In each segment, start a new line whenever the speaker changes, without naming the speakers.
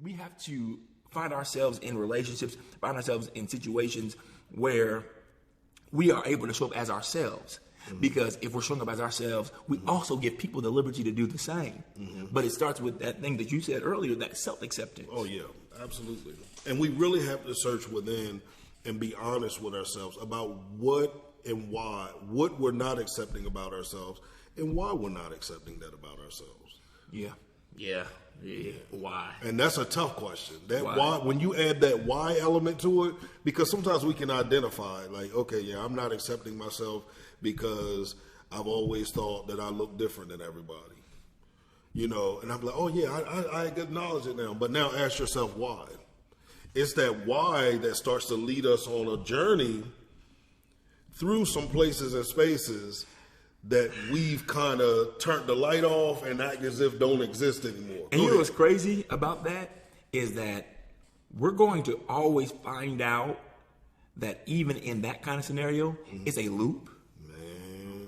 we have to find ourselves in relationships, find ourselves in situations where we are able to show up as ourselves. Because if we're showing up as ourselves, we also give people the liberty to do the same. But it starts with that thing that you said earlier, that self-acceptance.
Oh, yeah, absolutely. And we really have to search within and be honest with ourselves about what and why, what we're not accepting about ourselves and why we're not accepting that about ourselves.
Yeah. Why?
And that's a tough question. That why, when you add that why element to it, because sometimes we can identify, like, okay, yeah, I'm not accepting myself because I've always thought that I look different than everybody. You know, and I'm like, oh yeah, I acknowledge it now. But now ask yourself why. It's that why that starts to lead us on a journey through some places and spaces that we've kind of turned the light off and act as if don't exist anymore.
And you know what's crazy about that is that we're going to always find out that even in that kind of scenario, it's a loop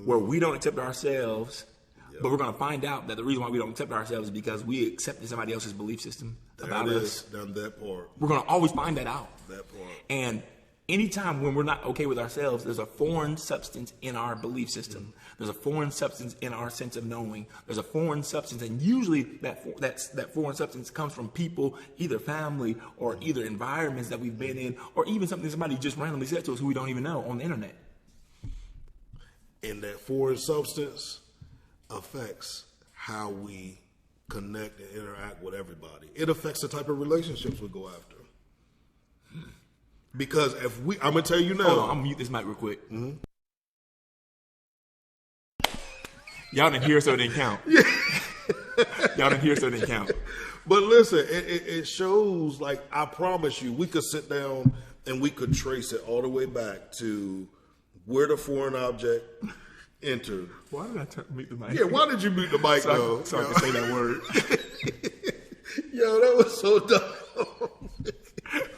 where we don't accept ourselves, but we're going to find out that the reason why we don't accept ourselves is because we accepted somebody else's belief system about us.
Down that part.
We're going to always find that out.
That part.
And anytime when we're not okay with ourselves, there's a foreign substance in our belief system. There's a foreign substance in our sense of knowing. There's a foreign substance, and usually that foreign substance comes from people, either family or either environments that we've been in, or even something somebody just randomly said to us who we don't even know on the internet.
And that foreign substance affects how we connect and interact with everybody. It affects the type of relationships we go after. Because I'm going to tell you now.
Hold on, I'm going to mute this mic real quick. Y'all didn't hear, so it didn't count. Y'all didn't hear, so it didn't count.
But listen, it shows, like, I promise you, we could sit down and we could trace it all the way back to where the foreign object entered.
Why did I mute the mic?
Yeah, why did you mute the mic, though?
So I can say that word.
Yo, that was so dumb.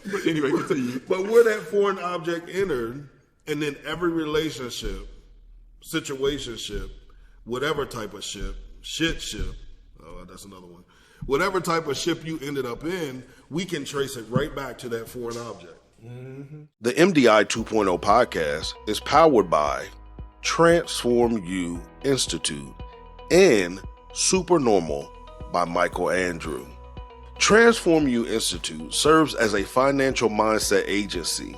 But anyway, continue.
But where that foreign object entered, and then every relationship, situationship, whatever type of ship, that's another one. Whatever type of ship you ended up in, we can trace it right back to that foreign object. The MDI 2.0 podcast is powered by Transform You Institute and Supernormal by Michael Andrew. Transform You Institute serves as a financial mindset agency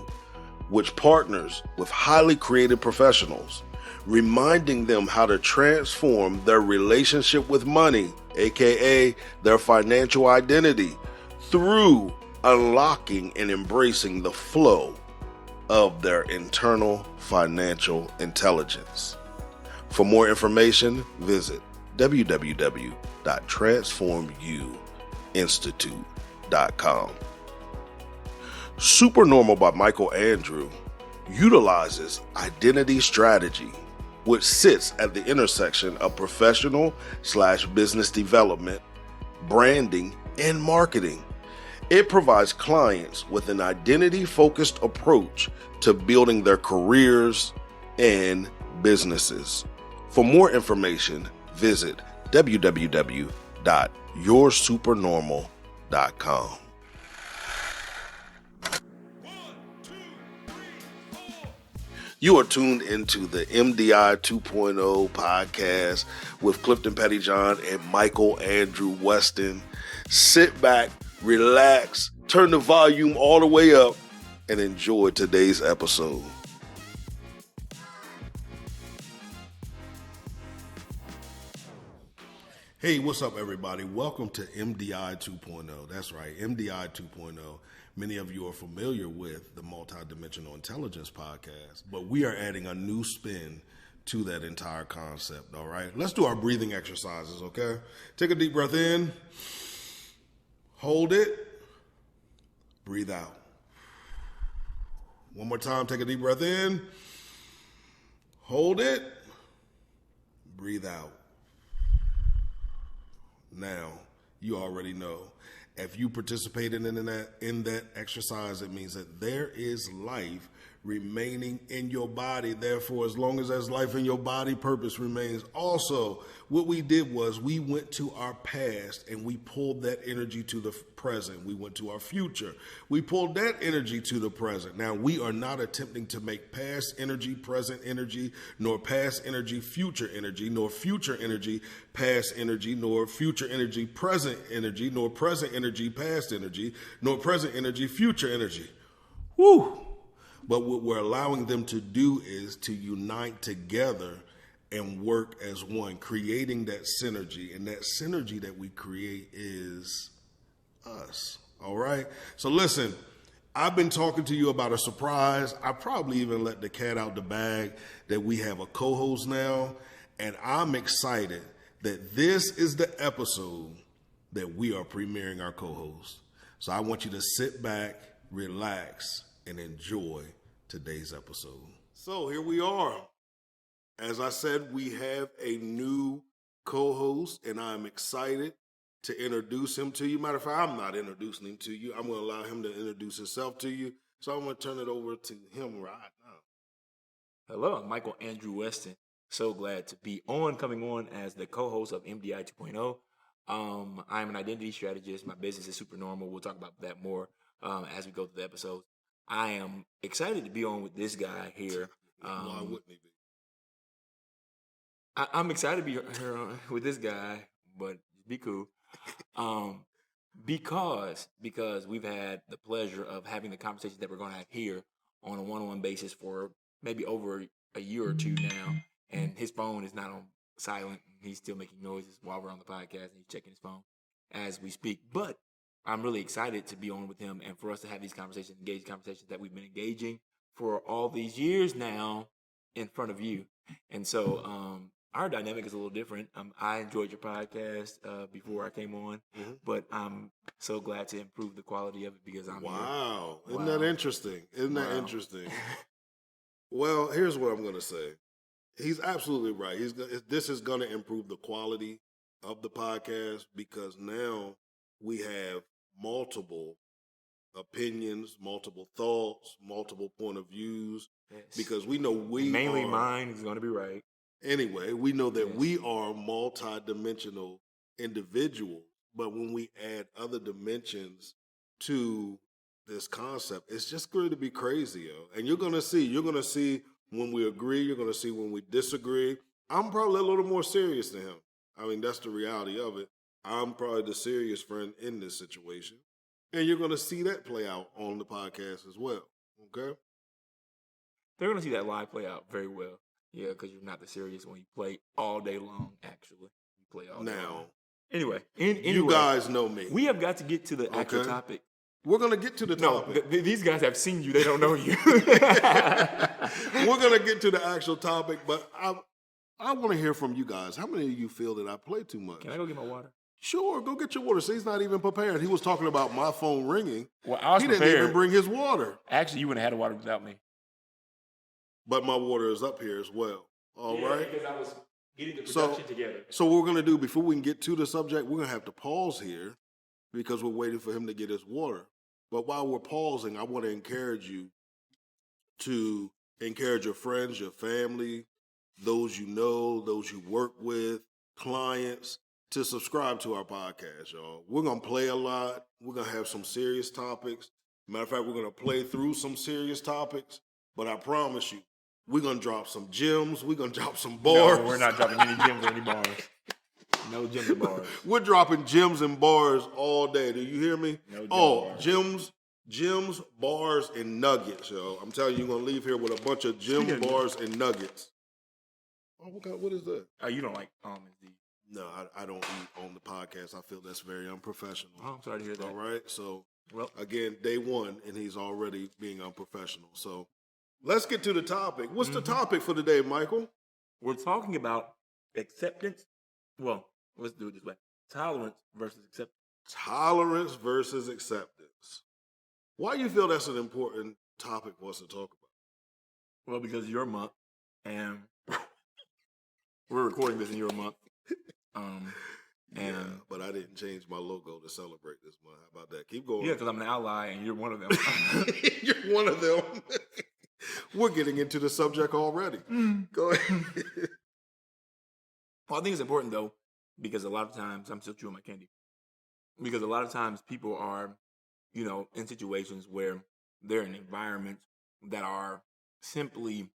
which partners with highly creative professionals, reminding them how to transform their relationship with money, aka their financial identity, through unlocking and embracing the flow of their internal financial intelligence. For more information, visit www.transformuinstitute.com. Supernormal by Michael Andrew utilizes identity strategy, which sits at the intersection of professional/business development, branding, and marketing. It provides clients with an identity-focused approach to building their careers and businesses. For more information, visit www.yoursupernormal.com. You are tuned into the MDI 2.0 podcast with Clifton, Pettyjohn, and Michael Andrew Weston. Sit back, relax, turn the volume all the way up, and enjoy today's episode. Hey, what's up, everybody? Welcome to MDI 2.0. That's right, MDI 2.0. Many of you are familiar with the Multidimensional Intelligence podcast, but we are adding a new spin to that entire concept, all right? Let's do our breathing exercises, okay? Take a deep breath in. Hold it. Breathe out. One more time, take a deep breath in. Hold it. Breathe out. Now, you already know. If you participated in that exercise, it means that there is life remaining in your body. Therefore, as long as there's life in your body, purpose remains. Also, what we did was we went to our past and we pulled that energy to the present. We went to our future. We pulled that energy to the present. Now, we are not attempting to make past energy present energy, nor past energy future energy, nor future energy past energy, nor future energy present energy, nor present energy past energy, nor present energy future energy. Woo! But what we're allowing them to do is to unite together and work as one, creating that synergy. And that synergy that we create is us. All right? So listen, I've been talking to you about a surprise. I probably even let the cat out the bag that we have a co-host now. And I'm excited that this is the episode that we are premiering our co-host. So I want you to sit back, relax, and enjoy today's episode. So here we are. As I said, we have a new co-host, and I'm excited to introduce him to you. Matter of fact, I'm not introducing him to you. I'm going to allow him to introduce himself to you. So I'm going to turn it over to him right now.
Hello, I'm Michael Andrew Weston. So glad to be coming on as the co-host of MDI 2.0. I'm an identity strategist. My business is super normal. We'll talk about that more as we go through the episodes. I am excited to be on with this guy here.
Why wouldn't he be?
I'm excited to be here with this guy, but be cool. Because we've had the pleasure of having the conversations that we're going to have here on a one-on-one basis for maybe over a year or two now, and his phone is not on silent. He's still making noises while we're on the podcast, and he's checking his phone as we speak. But I'm really excited to be on with him and for us to have these conversations, engage conversations that we've been engaging for all these years now in front of you. And so our dynamic is a little different. I enjoyed your podcast before I came on, but I'm so glad to improve the quality of it because I'm
Wow.
Here.
Isn't that interesting? That interesting? Well, here's what I'm going to say. He's absolutely right. This is going to improve the quality of the podcast because now we have multiple opinions, multiple thoughts, multiple point of views, because we know
mainly mine is going to be right.
Anyway, we know that we are multi-dimensional individuals, but when we add other dimensions to this concept, it's just going to be crazy, yo. And you're going to see when we agree, you're going to see when we disagree. I'm probably a little more serious than him. I mean, that's the reality of it. I'm probably the serious friend in this situation. And you're going to see that play out on the podcast as well. Okay?
They're going to see that live play out very well. Yeah, because you're not the serious one. You play all day long, actually. You play all day long. Anyway,
you guys know me.
We have got to get to the actual topic.
We're going to get to the topic.
No, these guys have seen you. They don't know you.
We're going to get to the actual topic, but I want to hear from you guys. How many of you feel that I play too much?
Can I go get my water?
Sure, go get your water. See, he's not even prepared. He was talking about my phone ringing.
Well, I was
He
prepared.
didn't even bring his water.
Actually, you wouldn't have had the water without me.
But my water is up here as well. All right.
Because I was getting the production together.
So what we're going to do, before we can get to the subject, we're going to have to pause here because we're waiting for him to get his water. But while we're pausing, I want to encourage you to encourage your friends, your family, those you know, those you work with, clients, to subscribe to our podcast, y'all. We're going to play a lot. We're going to have some serious topics. Matter of fact, we're going to play through some serious topics. But I promise you, we're going to drop some gems. We're going to drop some bars.
No, we're not dropping any gems or any bars. No gems or bars.
We're dropping gems and bars all day. Do you hear me?
No
gems, bars, and nuggets, yo. I'm telling you, you're going to leave here with a bunch of gems, bars, and nuggets. Oh, what is that?
Oh, you don't like almonds, do you?
No, I don't eat on the podcast. I feel that's very unprofessional.
Oh, I'm sorry to hear that.
All right, so,
well,
again, day one, and he's already being unprofessional. So, let's get to the topic. What's the topic for today, Michael?
We're talking about acceptance. Well, let's do it this way. Tolerance versus acceptance.
Tolerance versus acceptance. Why do you feel that's an important topic for us to talk about?
Well, because your month, and we're recording this in your month.
Yeah, but I didn't change my logo to celebrate this month. How about that? Keep going.
Yeah, because I'm an ally and you're one of them.
You're one of them. We're getting into the subject already. Go ahead.
Well, I think it's important though, because a lot of times I'm still chewing my candy. Because a lot of times people are, in situations where they're in environments that are simply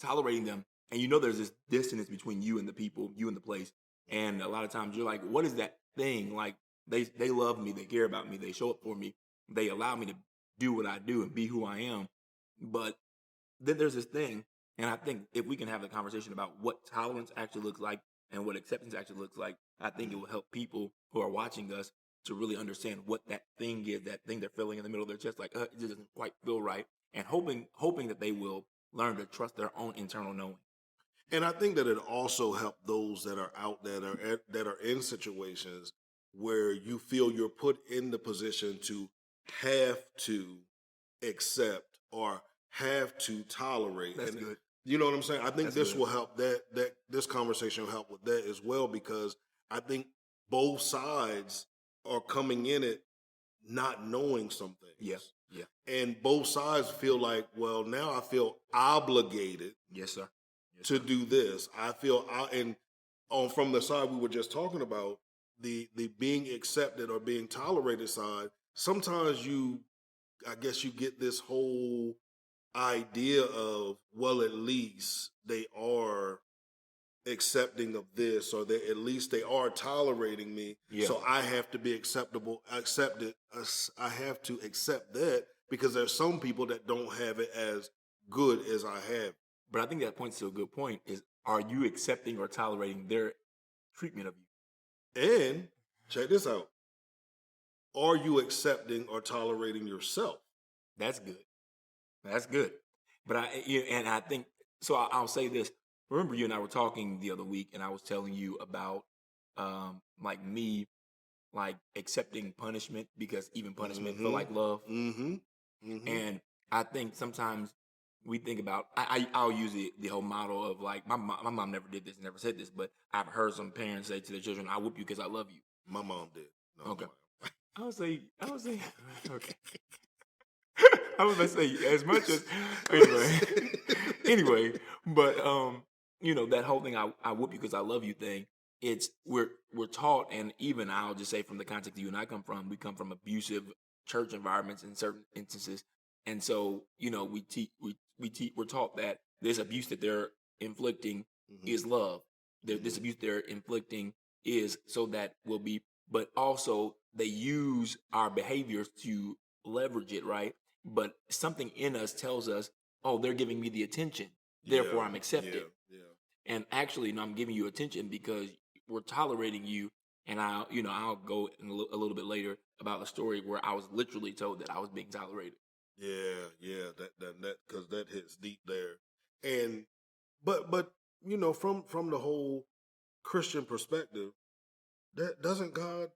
tolerating them, and there's this distance between you and the people, you and the place, and a lot of times you're like, what is that thing? Like they love me, they care about me, they show up for me, they allow me to do what I do and be who I am, but then there's this thing, and I think if we can have a conversation about what tolerance actually looks like and what acceptance actually looks like, I think it will help people who are watching us to really understand what that thing is, that thing they're feeling in the middle of their chest, like it just doesn't quite feel right, and hoping that they will learn to trust their own internal knowing.
And I think that it also helped those that are out there that are in situations where you feel you're put in the position to have to accept or have to tolerate.
That's
and
good.
You know what I'm saying? I think
That's
this
good.
will help that this conversation will help with that as well, because I think both sides are coming in it not knowing some things.
Yeah. Yeah.
And both sides feel like, well, now I feel obligated.
Yes, sir.
To do this. I feel from the side we were just talking about, the being accepted or being tolerated side, sometimes I guess you get this whole idea of, well, at least they are accepting of this, or at least they are tolerating me.
Yeah.
So I have to be accepted. I have to accept that, because there's some people that don't have it as good as I have.
But I think that points to a good point, is, are you accepting or tolerating their treatment of you?
And check this out. Are you accepting or tolerating yourself?
That's good. That's good. But I think, so I'll say this. Remember, you and I were talking the other week, and I was telling you about like me, like accepting punishment, because even punishment feel like love.
Mm-hmm. Mm-hmm.
And I think sometimes we think about, I'll use the whole model of like, my mom never did this, never said this, but I've heard some parents say to their children, I whoop you because I love you.
My mom did. No,
okay. I would say, okay. I was going to say, as much as, anyway, but, that whole thing, I whoop you because I love you thing, we're taught, and even I'll just say from the context you and I come from, we come from abusive church environments in certain instances. And so, we're taught that this abuse that they're inflicting is love. This abuse they're inflicting is so that will be, but also they use our behaviors to leverage it, right? But something in us tells us, oh, they're giving me the attention, therefore I'm accepted. Yeah. And actually, no, I'm giving you attention because we're tolerating you. And I'll go in a little bit later about a story where I was literally told that I was being tolerated.
Yeah, that because that hits deep there, and but from the whole Christian perspective, that doesn't God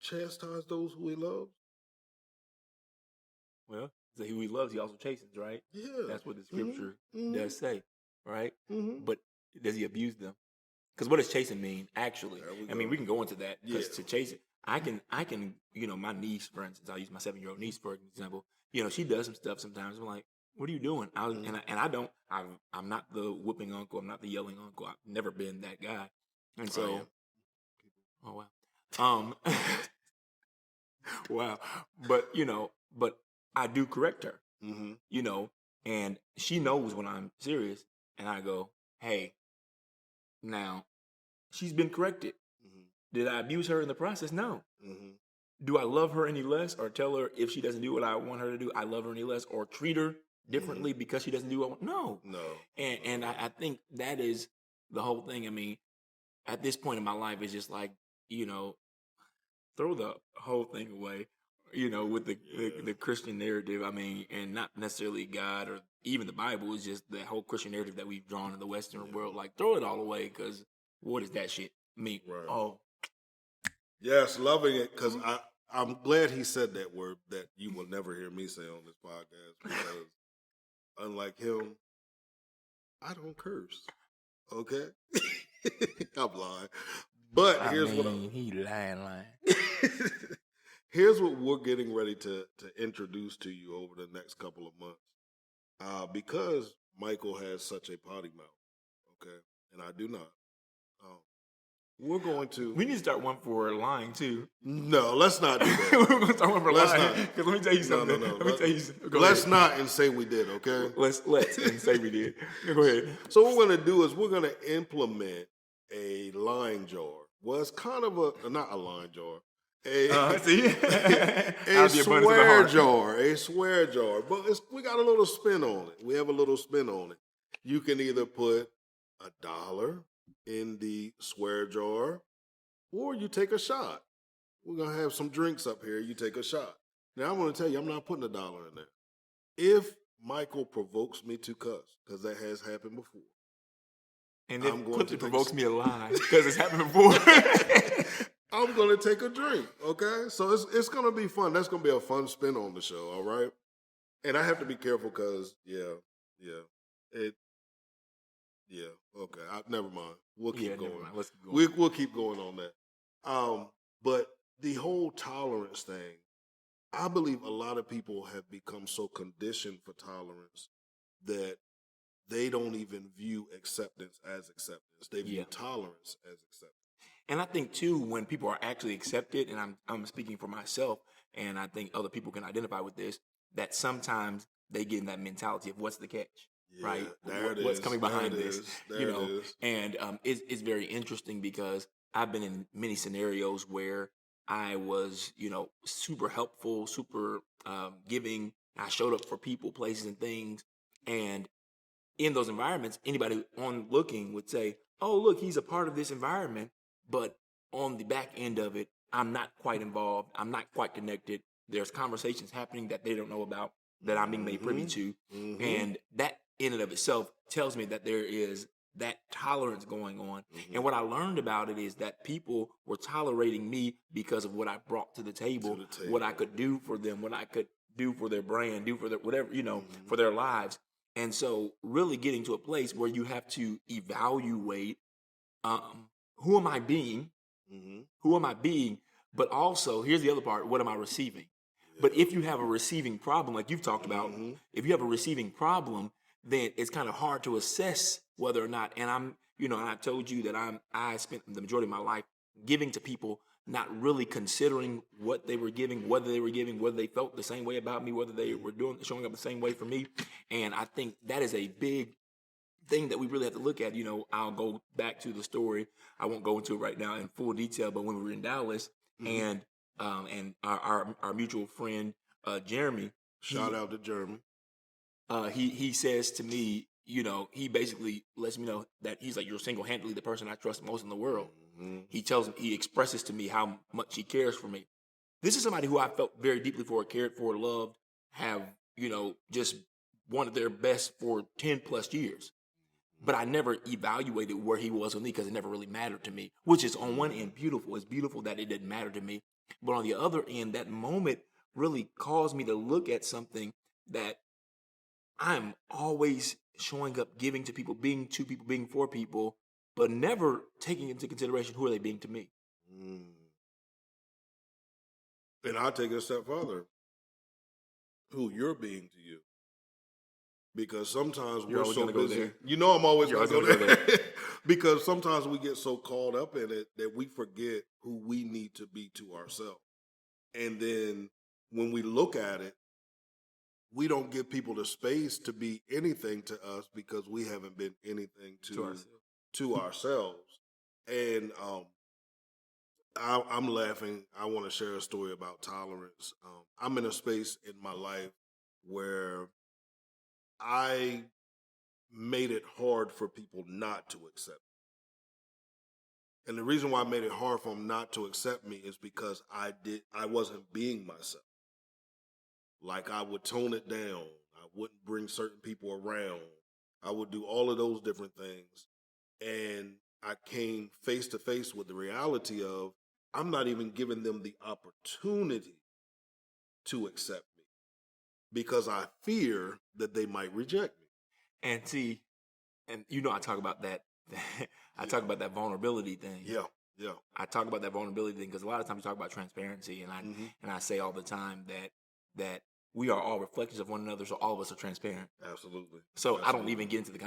chastise those who He loves?
Well, so who He loves, He also chastens, right?
Yeah,
that's what the scripture does say, right?
Mm-hmm.
But does He abuse them? Because what does chasing mean? Actually, I mean, we can go into that because to chase it, I can, my niece, for instance, I'll use my 7-year-old niece for example. She does some stuff sometimes. I'm like, what are you doing? I'm not the whooping uncle. I'm not the yelling uncle. I've never been that guy. And so, oh wow, wow. But I do correct her. And she knows when I'm serious, and I go, hey, now she's been corrected. Did I abuse her in the process? No. Do I love her any less, or tell her if she doesn't do what I want her to do, I love her any less, or treat her differently because she doesn't do what I want? No. And I think that is the whole thing. I mean, at this point in my life, it's just like, throw the whole thing away, with the Christian narrative. I mean, and not necessarily God or even the Bible. It's just the whole Christian narrative that we've drawn in the Western world. Like, throw it all away, because what does that shit mean?
Right.
Oh.
Yes, loving it, because I'm glad he said that word that you will never hear me say on this podcast, because unlike him, I don't curse. Okay? I'm lying. But here's
he lying.
Here's what we're getting ready to introduce to you over the next couple of months. because Michael has such a potty mouth, okay, and I do not. We're going to.
We need to start one for lying too.
No, let's not do that.
We're going to start one for
Let's
lying.
not.
Because let me tell you something.
No.
Let me tell you.
Let's not and say we did, okay?
Let's and say we did. Go ahead.
So what we're going to do is we're going to implement a line jar. Well, it's kind of not a line jar. A swear jar. But we got a little spin on it. We have a little spin on it. You can either put $1 in the swear jar, or you take a shot. We're going to have some drinks up here. You take a shot. Now, I'm going to tell you, I'm not putting $1 in there. If Michael provokes me to cuss, because that has happened before.
And if Clifton provokes me to lie, because it's happened before.
I'm going to take a drink, okay? So it's going to be fun. That's going to be a fun spin on the show, all right? And I have to be careful because, okay. Never mind. We'll keep going.
Let's keep going.
We'll keep going on that. But the whole tolerance thing, I believe a lot of people have become so conditioned for tolerance that they don't even view acceptance as acceptance. They view tolerance as acceptance.
And I think too, when people are actually accepted, and I'm speaking for myself, and I think other people can identify with this, that sometimes they get in that mentality of what's the catch, right? What's coming behind this, And it's very interesting because I've been in many scenarios where I was, super helpful, super giving. I showed up for people, places, and things, and in those environments, anybody on looking would say, "Oh, look, he's a part of this environment." But on the back end of it, I'm not quite involved. I'm not quite connected. There's conversations happening that they don't know about that I'm being made privy to. Mm-hmm. And that in and of itself tells me that there is that tolerance going on. Mm-hmm. And what I learned about it is that people were tolerating me because of what I brought to the table, what I could do for them, what I could do for their brand, do for their whatever, for their lives. And so really getting to a place where you have to evaluate who am I being? Mm-hmm. Who am I being? But also, here's the other part, what am I receiving? Yeah. But if you have a receiving problem, like you've talked about, if you have a receiving problem, then it's kind of hard to assess whether or not, and and I told you that I spent the majority of my life giving to people, not really considering what they were giving, whether they felt the same way about me, whether they were showing up the same way for me. And I think that is a big thing that we really have to look at. I'll go back to the story. I won't go into it right now in full detail, but when we were in Dallas and our mutual friend, Jeremy.
Shout out to Jeremy.
He says to me, he basically lets me know that he's like, you're single-handedly the person I trust most in the world. Mm-hmm. He expresses to me how much he cares for me. This is somebody who I felt very deeply for, cared for, loved, have, just wanted their best for 10 plus years. But I never evaluated where he was with me because it never really mattered to me, which is on one end beautiful. It's beautiful that it didn't matter to me. But on the other end, that moment really caused me to look at something that I'm always showing up, giving to people, being for people, but never taking into consideration who are they being to me.
And I'll take it a step further. Who you're being to you. Because sometimes we're so busy. I'm always going to go there. Because sometimes we get so caught up in it that we forget who we need to be to ourselves. And then when we look at it, we don't give people the space to be anything to us because we haven't been anything to ourselves. And I'm laughing. I want to share a story about tolerance. I'm in a space in my life where I made it hard for people not to accept me. And the reason why I made it hard for them not to accept me is because I wasn't being myself. Like I would tone it down. I wouldn't bring certain people around. I would do all of those different things. And I came face to face with the reality of I'm not even giving them the opportunity to accept me because I fear that they might reject me.
And see, I talk about that. I talk about that vulnerability thing.
Yeah.
I talk about that vulnerability thing because a lot of times we talk about transparency, and I say all the time that we are all reflections of one another, so all of us are transparent.
Absolutely.
So I don't even get into the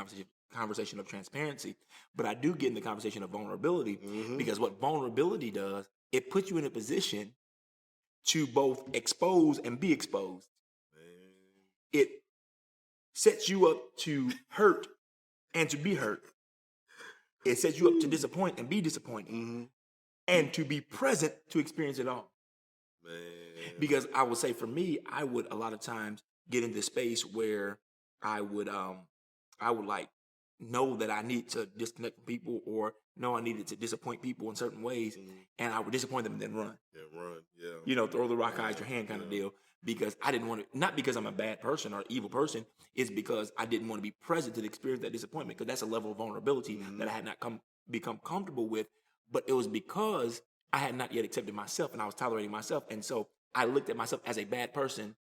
conversation of transparency, but I do get in the conversation of vulnerability because what vulnerability does, it puts you in a position to both expose and be exposed.
Man.
It sets you up to hurt and to be hurt. It sets you up to disappoint and be disappointed, and to be present to experience it all.
Man.
Because I would say for me, I would a lot of times get into space where I would like know that I need to disconnect from people or know I needed to disappoint people in certain ways, and I would disappoint them and then run.
Yeah, run. Yeah.
You know, throw the rock, hide your hand kind of deal. Because I didn't want to, not because I'm a bad person or evil person, it's because I didn't want to be present to experience that disappointment, because that's a level of vulnerability that I had not become comfortable with. But it was because I had not yet accepted myself and I was tolerating myself. And so I looked at myself as a bad person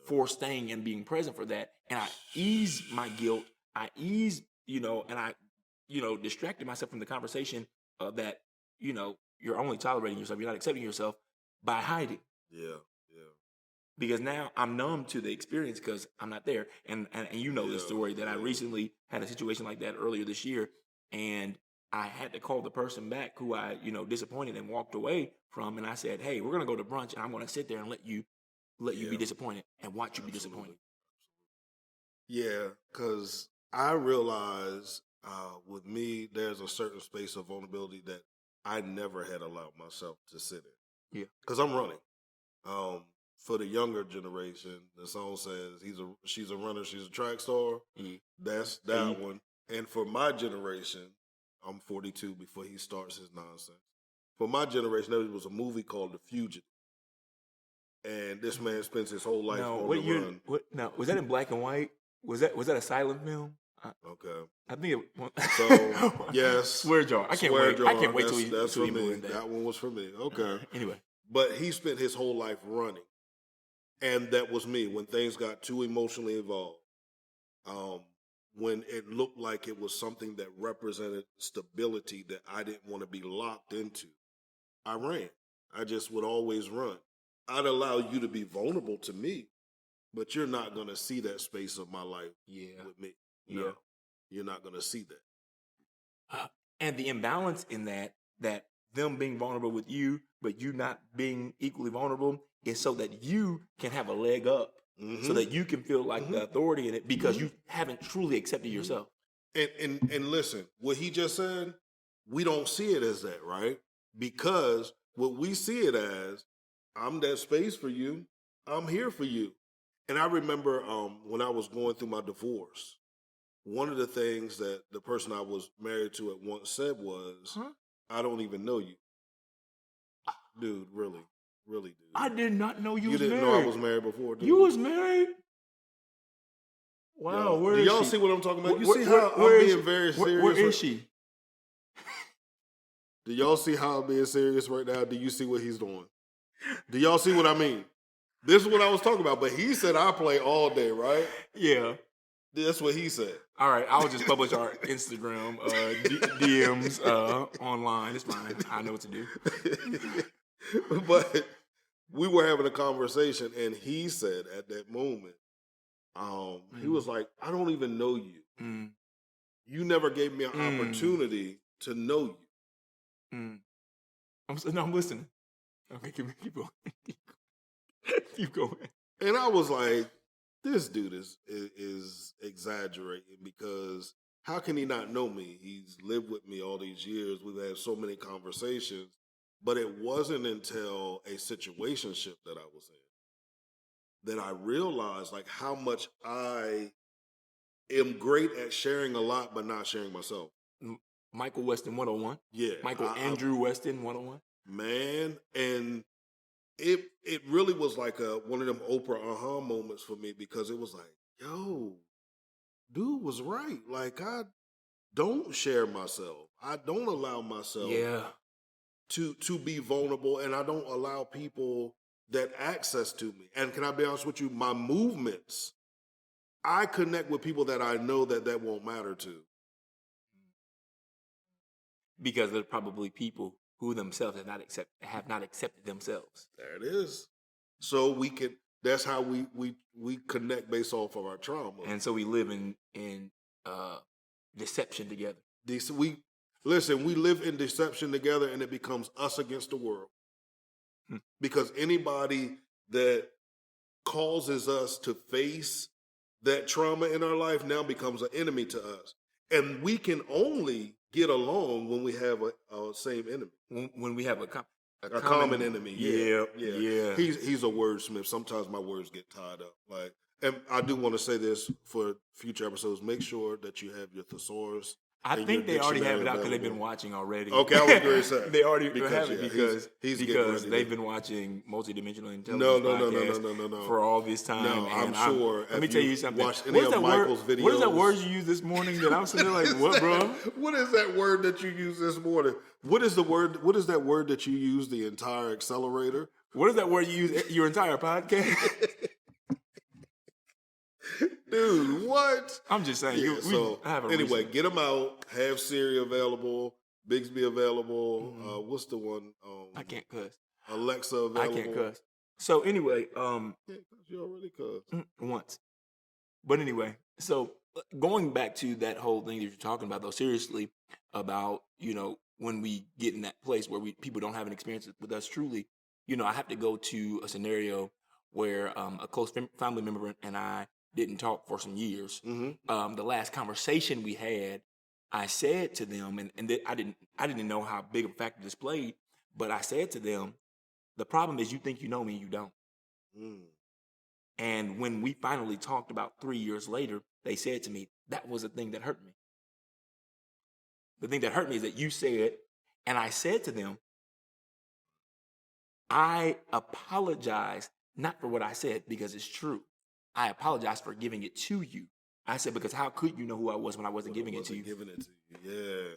for staying and being present for that. And I eased my guilt. I eased, and I, distracted myself from the conversation of that, you're only tolerating yourself. You're not accepting yourself by hiding.
Yeah.
Because now I'm numb to the experience because I'm not there. And the story that I recently had a situation like that earlier this year. And I had to call the person back who I, disappointed and walked away from. And I said, hey, we're going to go to brunch and I'm going to sit there and let you be disappointed and watch you be disappointed.
Yeah, because I realize with me, there's a certain space of vulnerability that I never had allowed myself to sit in.
Yeah.
Because I'm running. For the younger generation, the song says she's a runner, she's a track star. That's that one. And for my generation, I'm 42 before he starts his nonsense. For my generation, there was a movie called The Fugitive. And this man spends his whole life on the run.
Now, was that in black and white? Was that a silent film?
Okay.
I think it.
So yes,
Swear jar. I can't wait. I can't wait till
that's for
he
me.
that.
That one was for me. Okay.
Anyway,
but he spent his whole life running, and that was me when things got too emotionally involved. When it looked like it was something that represented stability that I didn't want to be locked into, I ran. I just would always run. I'd allow you to be vulnerable to me, but you're not going to see that space of my life with me. No, you're not going to see that.
And the imbalance in that them being vulnerable with you, but you not being equally vulnerable, is so that you can have a leg up, so that you can feel like the authority in it because you haven't truly accepted yourself.
And listen, what he just said, we don't see it as that, right? Because what we see it as, I'm that space for you. I'm here for you. And I remember when I was going through my divorce, one of the things that the person I was married to at once said was, I don't even know you. Dude, really, dude.
I did not know you was
didn't
married.
know I was married before, dude.
You was married? Wow, where is she?
Do y'all see what I'm talking about? You see how I'm being very serious?
Where is she?
Do y'all see how I'm being serious right now? Do you see what he's doing? Do y'all see what I mean? This is what I was talking about, but he said I play all day, right?
Yeah.
That's what he said.
All right, I'll just publish our Instagram DMs online. It's fine. I know what to do.
But we were having a conversation, and he said at that moment, he was like, I don't even know you. You never gave me an opportunity to know you.
I'm listening. Okay, keep going. Keep going.
And I was like, this dude is exaggerating, because how can he not know me? He's lived with me all these years. We've had so many conversations, but it wasn't until a situationship that I was in that I realized like how much I am great at sharing a lot, but not sharing myself.
Michael Weston 101.
Yeah.
Andrew Weston 101.
Man, and it really was like one of them Oprah aha moments for me, because it was like, yo, dude was right. Like, I don't share myself. I don't allow myself to be vulnerable, and I don't allow people that access to me. And can I be honest with you? My movements, I connect with people that I know that won't matter to.
Because they're probably people who themselves have not accepted themselves.
There it is. So we can, That's how we connect based off of our trauma.
And so we live in deception together.
We live in deception together, and it becomes us against the world. Because anybody that causes us to face that trauma in our life now becomes an enemy to us. And we can only get along when we have a same enemy.
When we have a
common enemy.
Yeah.
He's a wordsmith. Sometimes my words get tied up. And I do want to say this for future episodes. Make sure that you have your thesaurus.
I think they already have it out because they've been watching already.
Okay, I was going to say.
They already have it because
they've
been watching Multidimensional Intelligence
No.
for all this time.
No, I'm sure.
Let me tell you something.
Watched any of Michael's videos.
What is that word you used this morning that I'm sitting there like, what, bro?
What is that word that you used this morning? What is that word that you used the entire accelerator?
What is that word you use your entire podcast?
Dude, what?
I'm just saying.
Anyway, get them out. Have Siri available. Bixby available. What's the one?
I can't cuss.
Alexa available.
I can't cuss. So anyway,
you already cussed
once. But anyway, so going back to that whole thing that you're talking about, though, seriously, about when we get in that place where people don't have an experience with us truly, I have to go to a scenario where a close family member and I didn't talk for some years.
Mm-hmm.
The last conversation we had, I said to them, and I didn't know how big of a factor this played, but I said to them, the problem is you think you know me, you don't. And when we finally talked about 3 years later, they said to me, that was the thing that hurt me. The thing that hurt me is that you said, and I said to them, I apologize not for what I said because it's true. I apologize for giving it to you. I said, because how could you know who I was when I wasn't giving it to you? Yeah.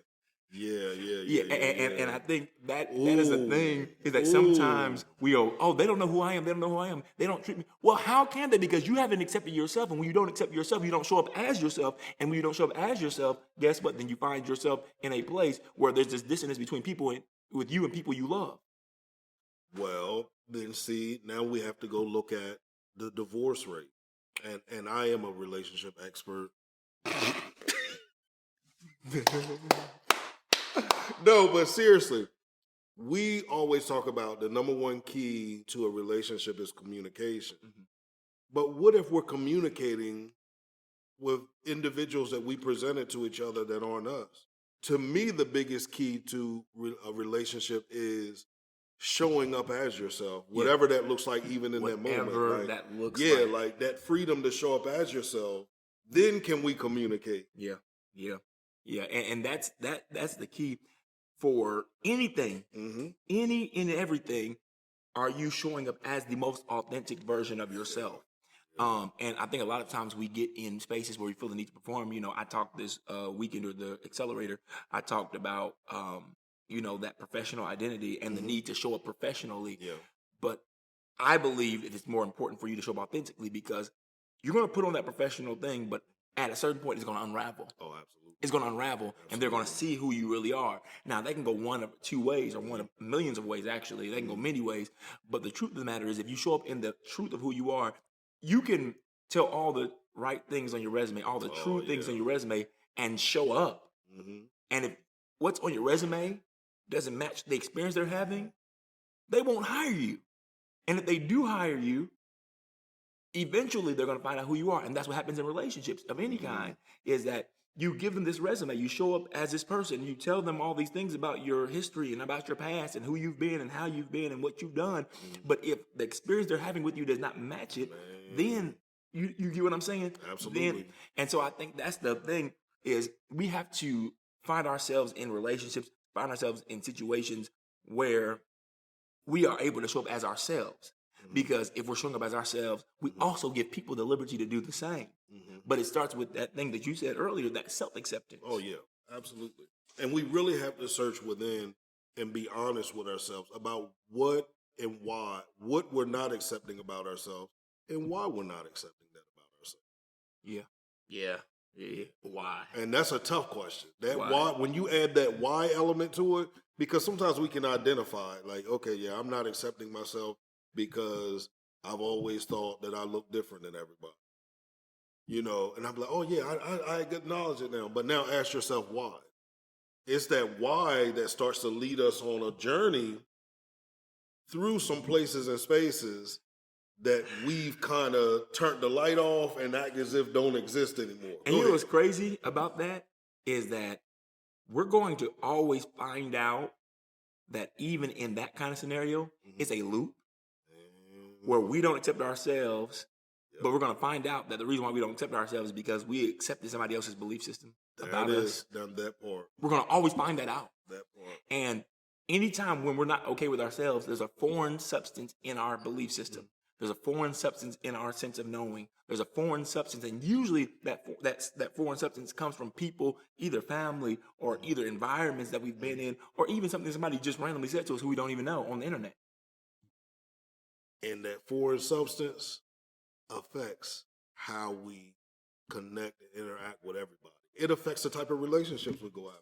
And I think that is the thing, is that sometimes we go, oh, they don't know who I am. They don't know who I am. They don't treat me. Well, how can they? Because you haven't accepted yourself. And when you don't accept yourself, you don't show up as yourself. And when you don't show up as yourself, guess what? Then you find yourself in a place where there's this dissonance between people with you and people you love.
Well, then see, now we have to go look at the divorce rate. And I am a relationship expert. No, but seriously, we always talk about the number one key to a relationship is communication. Mm-hmm. But what if we're communicating with individuals that we presented to each other that aren't us? To me, the biggest key to a relationship is showing up as yourself, whatever that looks like, even in that moment.
Whatever that looks like.
Yeah, like that freedom to show up as yourself. Then can we communicate?
Yeah. And that's the key for anything, any and everything. Are you showing up as the most authentic version of yourself? And I think a lot of times we get in spaces where we feel the need to perform. I talked this weekend or the accelerator. I talked about that professional identity and the need to show up professionally. Yeah. But I believe it's more important for you to show up authentically, because you're going to put on that professional thing, but at a certain point, it's going to unravel.
Oh, absolutely.
It's going to unravel, and they're going to see who you really are. Now, they can go one of two ways, or one of millions of ways, actually. They can go many ways. But the truth of the matter is, if you show up in the truth of who you are, you can tell all the right things on your resume, all the true things on your resume, and show up. Mm-hmm. And if what's on your resume doesn't match the experience they're having, they won't hire you. And if they do hire you, eventually they're going to find out who you are. And that's what happens in relationships of any kind, is that you give them this resume, you show up as this person, you tell them all these things about your history and about your past and who you've been and how you've been and what you've done. But if the experience they're having with you does not match it, then you get what I'm saying?
Absolutely.
And so I think that's the thing, is we have to find ourselves in relationships, find ourselves in situations where we are able to show up as ourselves. Because if we're showing up as ourselves, we also give people the liberty to do the same. But it starts with that thing that you said earlier, that self-acceptance.
Oh, yeah, absolutely. And we really have to search within and be honest with ourselves about what and why, what we're not accepting about ourselves and why we're not accepting that about ourselves.
Yeah. Why?
And that's a tough question. That why, when you add that why element to it, because sometimes we can identify, like, okay, I'm not accepting myself because I've always thought that I look different than everybody. You know, and I'm like, oh yeah, I acknowledge it now. But now ask yourself why. It's that why that starts to lead us on a journey through some places and spaces that we've kind of turned the light off and act as if don't exist anymore.
And you know what's crazy about that is that we're going to always find out that even in that kind of scenario, it's a loop where we don't accept ourselves, but we're going to find out that the reason why we don't accept ourselves is because we accepted somebody else's belief system about us.
Down that part.
We're going to always find that out.
That part.
And anytime when we're not okay with ourselves, there's a foreign substance in our belief system. There's a foreign substance in our sense of knowing. There's a foreign substance, and usually that foreign substance comes from people, either family or either environments that we've been in, or even something somebody just randomly said to us who we don't even know on the internet.
And that foreign substance affects how we connect and interact with everybody. It affects the type of relationships we go after.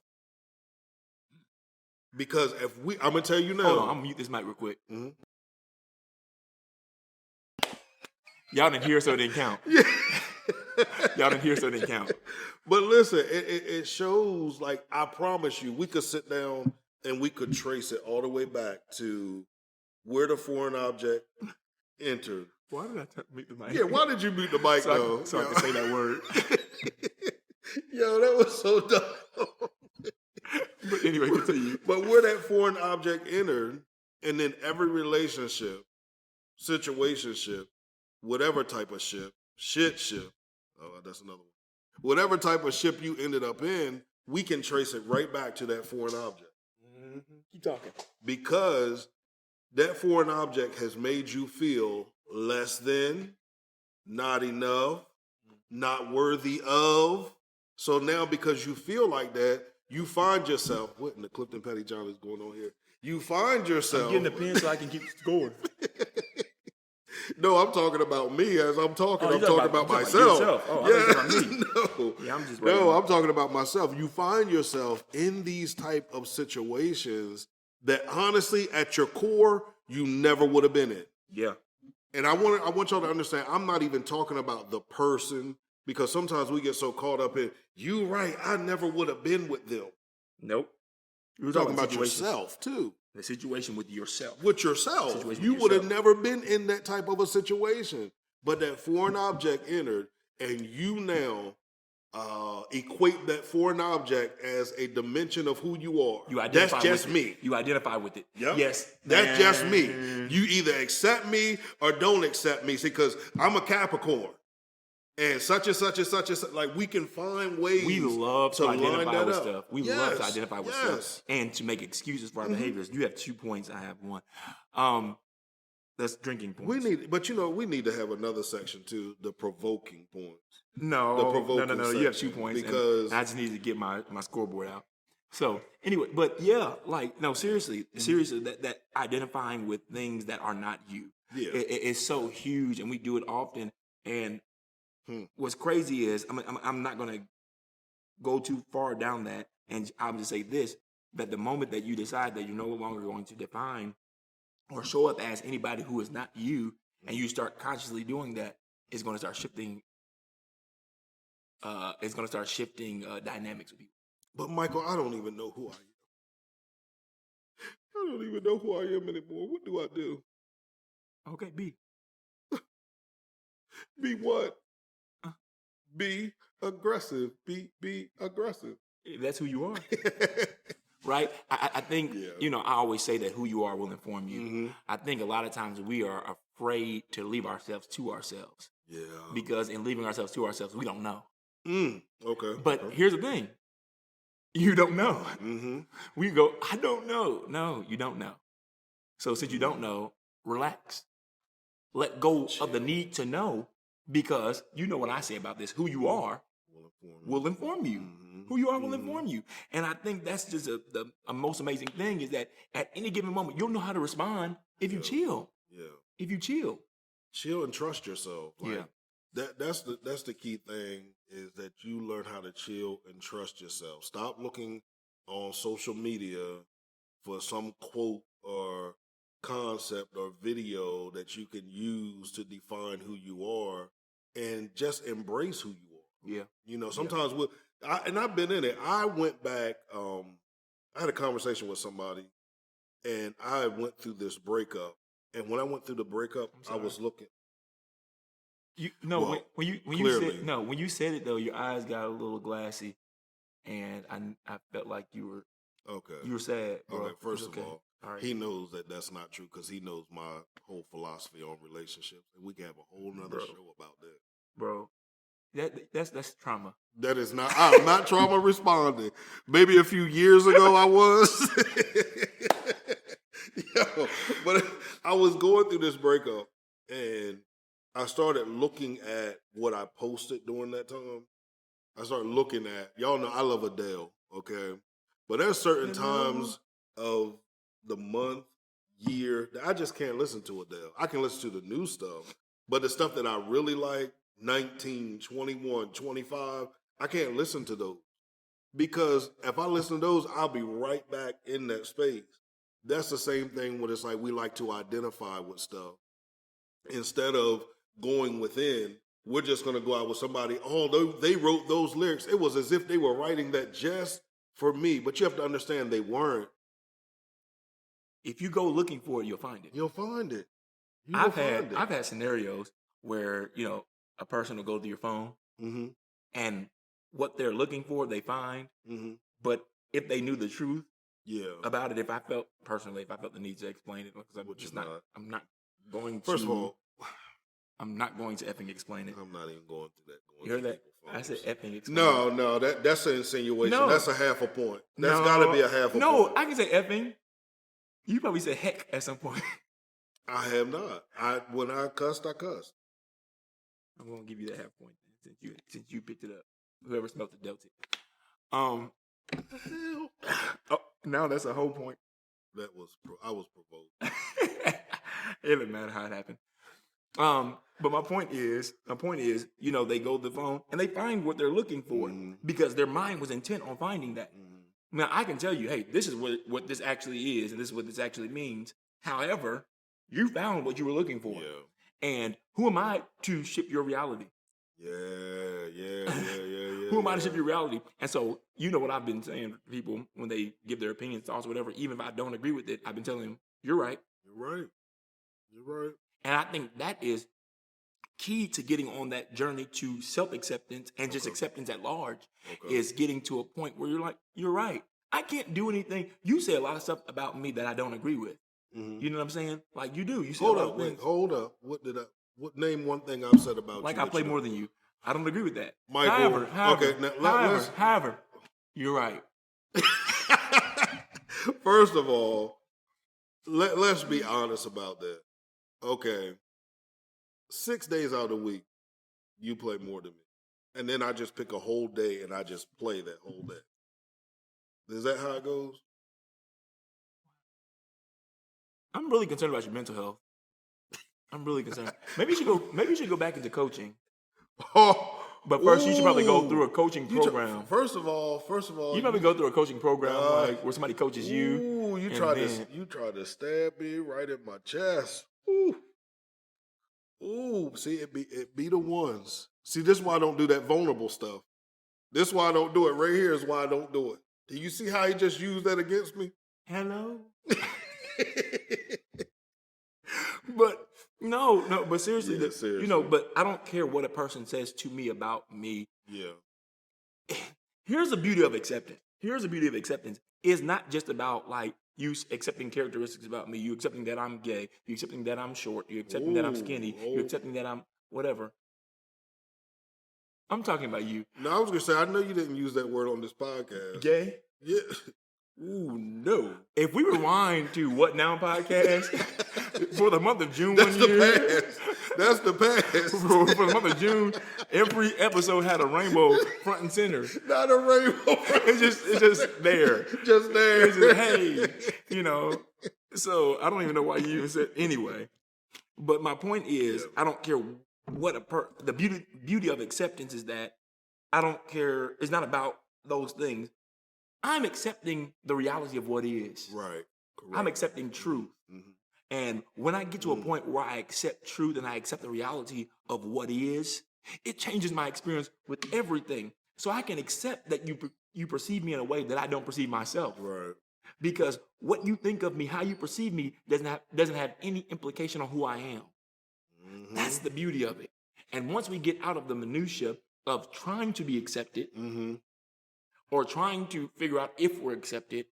Because I'm going to tell you now.
Hold on, I'm going to mute this mic real quick. Mm-hmm. Y'all didn't hear, so it didn't count.
Yeah.
Y'all didn't hear, so it didn't count.
But listen, it shows, like, I promise you, we could sit down and we could trace it all the way back to where the foreign object entered.
Why did I mute the mic?
Yeah, why did you mute the mic, though?
So I can say that word.
Yo, that was so dumb.
But anyway, continue.
But where that foreign object entered, and then every relationship, situationship, whatever type of ship, oh, that's another one. Whatever type of ship you ended up in, we can trace it right back to that foreign object.
Mm-hmm. Keep talking.
Because that foreign object has made you feel less than, not enough, not worthy of. So now because you feel like that, you find yourself, what in the Clifton Pettyjohn is going on here? You find yourself.
I'm getting the pen so I can keep going.
No, I'm talking about me as I'm talking. I'm talking about myself.
Oh,
yeah.
Me.
No.
Yeah, I'm just
I'm talking about myself. You find yourself in these type of situations that honestly, at your core, you never would have been in.
Yeah.
And I want y'all to understand, I'm not even talking about the person, because sometimes we get so caught up in, you right, I never would have been with them.
Nope.
You're talking about yourself, too.
The situation with yourself.
With yourself. You would have never been in that type of a situation. But that foreign object entered, and you now equate that foreign object as a dimension of who you are. That's just me.
You identify with it.
Yep.
Yes.
That's just me. You either accept me or don't accept me. See, because I'm a Capricorn. And such and such and such and such. Like, we can find ways
we love to identify with stuff. We love to identify with stuff and to make excuses for our behaviors. You have 2 points. I have 1. That's drinking points.
We need to have another section too. The provoking points.
No. You have 2 points because I just need to get my scoreboard out. So anyway, but yeah, like no, seriously, that identifying with things that are not you.
Yeah,
it's so huge, and we do it often. And what's crazy is I'm not going to go too far down that, and I'll just say this: that the moment that you decide that you're no longer going to define or show up as anybody who is not you, and you start consciously doing that, it's going to start shifting. It's going to start shifting dynamics with people.
But Michael, I don't even know who I am. I don't even know who I am anymore. What do I do?
Okay, B.
Be what? Be aggressive. Be aggressive.
That's who you are. Right? I think, I always say that who you are will inform you. Mm-hmm. I think a lot of times we are afraid to leave ourselves to ourselves.
Yeah.
Because in leaving ourselves to ourselves, we don't know.
Okay.
But here's the thing. You don't know.
Mm-hmm.
We go, I don't know. No, you don't know. So since you don't know, relax. Let go of the need to know, because you know what I say about this. Who you are will inform you. Mm-hmm. Who you are will inform you. And I think that's just a most amazing thing is that at any given moment, you'll know how to respond if you chill.
Yeah.
If you chill.
Chill and trust yourself.
Like,
That's the key thing is that you learn how to chill and trust yourself. Stop looking on social media for some quote or concept or video that you can use to define who you are and just embrace who you are.
Yeah.
You know, sometimes and I've been in it. I went back, I had a conversation with somebody and I went through this breakup. And when I went through the breakup, I was looking.
When you said it though, your eyes got a little glassy, and I felt like you were sad. Bro.
Okay, first of all,
right.
He knows that that's not true because he knows my whole philosophy on relationships, and we can have a whole nother show about that,
bro. That's trauma.
That is not. I'm not trauma responding. Maybe a few years ago I was. But I was going through this breakup, and I started looking at what I posted during that time. I started looking at, y'all know I love Adele, okay? But there's certain times of the month, year, that I just can't listen to Adele. I can listen to the new stuff, but the stuff that I really like, 19, 21, 25, I can't listen to those. Because if I listen to those, I'll be right back in that space. That's the same thing when it's like we like to identify with stuff. Instead of going within, we're just going to go out with somebody, they wrote those lyrics. It was as if they were writing that just for me. But you have to understand they weren't.
If you go looking for it, you'll find it.
You'll find it.
I've had scenarios where, a person will go to your phone and what they're looking for, they find. But if they knew the truth about it, if I felt the need to explain it, because I'm not going to.
First of all,
I'm not going to effing explain it.
I'm not even going through that.
You heard that? I said effing explain
it. No, that's an insinuation. No. That's a half a point. That's got to be a half a point.
No, I can say effing. You probably said heck at some point.
I have not. When I cussed, I cussed.
I'm going to give you that half point since you picked it up. Whoever smelled it dealt it. Now that's a whole point.
I was provoked.
It doesn't matter how it happened. But my point is, they go to the phone and they find what they're looking for because their mind was intent on finding that. Now I can tell you, hey, this is what this actually is, and this is what this actually means. However, you found what you were looking for, and who am I to ship your reality?
Yeah.
Who am I to ship your reality? And so, you know what I've been saying to people when they give their opinions, thoughts, whatever. Even if I don't agree with it, I've been telling them, "You're right.
You're right."
And I think that is key to getting on that journey to self-acceptance and just acceptance at large is getting to a point where you're like, you're right. I can't do anything. You say a lot of stuff about me that I don't agree with. You know what I'm saying? Like you do. You say
Hold up. Name one thing I've said about you.
Like I play more than you. I don't agree with that.
Michael.
However, you're right.
First of all, let's be honest about that. Okay, 6 days out of the week, you play more than me. And then I just pick a whole day and I just play that whole day. Is that how it goes?
I'm really concerned about your mental health. I'm really concerned. Maybe you should go back into coaching. But first, you should probably go through a coaching program.
First of all,
you probably go through a coaching program where somebody coaches you.
Ooh, you tried to stab me right in my chest. Ooh. See, it be the ones. See, this is why I don't do that vulnerable stuff. This is why I don't do it. Right here is why I don't do it. Do you see how he just used that against me?
Hello. But but seriously, but I don't care what a person says to me about me.
Yeah.
Here's the beauty of acceptance. It's not just about like you accepting characteristics about me. You accepting that I'm gay. You accepting that I'm short. You accepting that I'm skinny. You accepting that I'm whatever. I'm talking about you.
No, I was gonna say I know you didn't use that word on this podcast.
Gay?
Yeah.
Ooh, no. If we rewind to What Now podcast for the month of June
That's the past.
For the month of June, every episode had a rainbow front and center.
Not a rainbow.
It's just there.
Just there.
It's just, hey, So I don't even know why you even said anyway. But my point is, I don't care what the beauty of acceptance is that I don't care. It's not about those things. I'm accepting the reality of what is.
Right. Correct.
I'm accepting truth. And when I get to a point where I accept truth and I accept the reality of what is, it changes my experience with everything. So I can accept that you perceive me in a way that I don't perceive myself.
Right.
Because what you think of me, how you perceive me, doesn't have any implication on who I am.
Mm-hmm.
That's the beauty of it. And once we get out of the minutia of trying to be accepted or trying to figure out if we're accepted,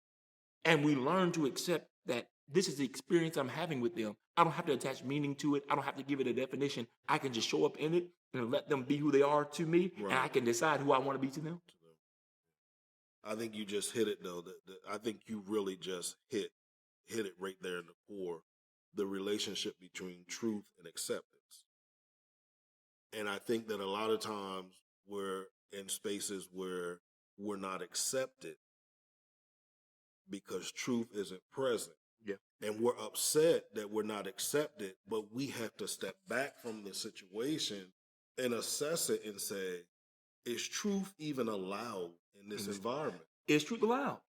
and we learn to accept that this is the experience I'm having with them. I don't have to attach meaning to it. I don't have to give it a definition. I can just show up in it and let them be who they are to me, and I can decide who I want to be to them.
I think you just hit it, though. I think you really just hit it right there in the core, the relationship between truth and acceptance. And I think that a lot of times we're in spaces where we're not accepted because truth isn't present.
Yeah.
And we're upset that we're not accepted, but we have to step back from the situation and assess it and say, is truth even allowed in this environment?
Is truth allowed?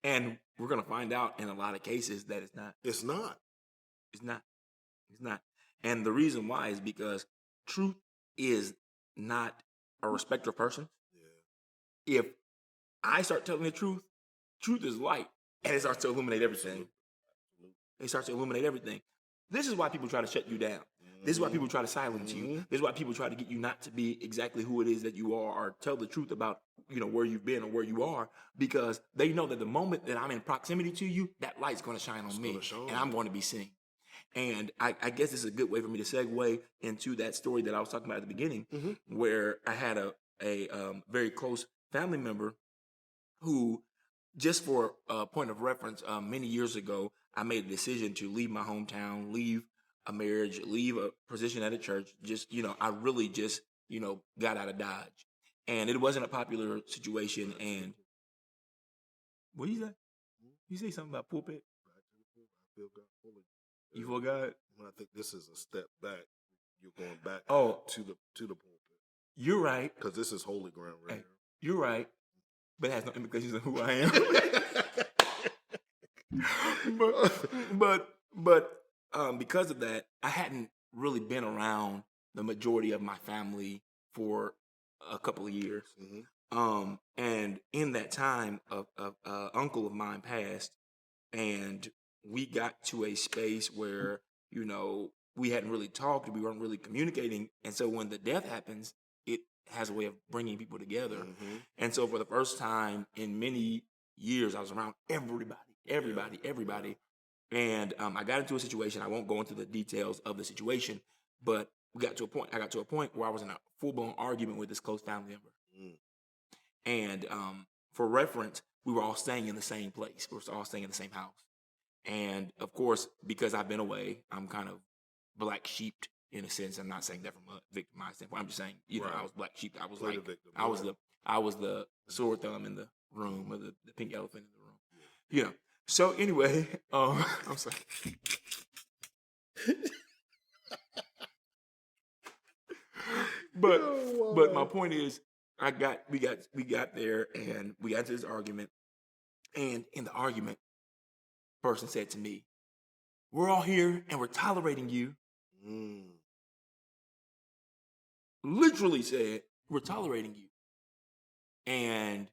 And we're going to find out in a lot of cases that it's not.
It's not.
It's not. It's not. And the reason why is because truth is not a respecter of persons. Yeah. If I start telling the truth is light, and it starts to illuminate everything. It starts to illuminate everything. This is why people try to shut you down. This is why people try to silence you. This is why people try to get you not to be exactly who it is that you are, or tell the truth about, where you've been or where you are, because they know that the moment that I'm in proximity to you, that light's going to shine on me, and I'm going to be seen. And I guess this is a good way for me to segue into that story that I was talking about at the beginning, where I had a very close family member who, just for a point of reference, many years ago, I made a decision to leave my hometown, leave a marriage, leave a position at a church. I really just, got out of Dodge. And it wasn't a popular situation. And what you say? You say something about pulpit?
I feel God fully.
You feel God?
I think this is a step back. You're going back to the pulpit.
You're right.
Because this is holy ground right here.
You're right. But it has no implications on who I am. but because of that, I hadn't really been around the majority of my family for a couple of years. And in that time, a uncle of mine passed, and we got to a space where, we hadn't really talked, we weren't really communicating. And so when the death happens, it has a way of bringing people together. And so for the first time in many years, I was around everybody. And I got into a situation. I won't go into the details of the situation, but I got to a point where I was in a full-blown argument with this close family member. And for reference, we were all staying in the same place. We were all staying in the same house. And of course, because I've been away, I'm kind of black sheeped in a sense. I'm not saying that from a victimized standpoint. I'm just saying, I was black sheep. I was I was the sore thumb in the room, or the pink elephant in the room. So anyway, I'm sorry. But my point is, we got there, and we got into this argument, and in the argument, person said to me, "We're all here and we're tolerating you." Literally said, "We're tolerating you." And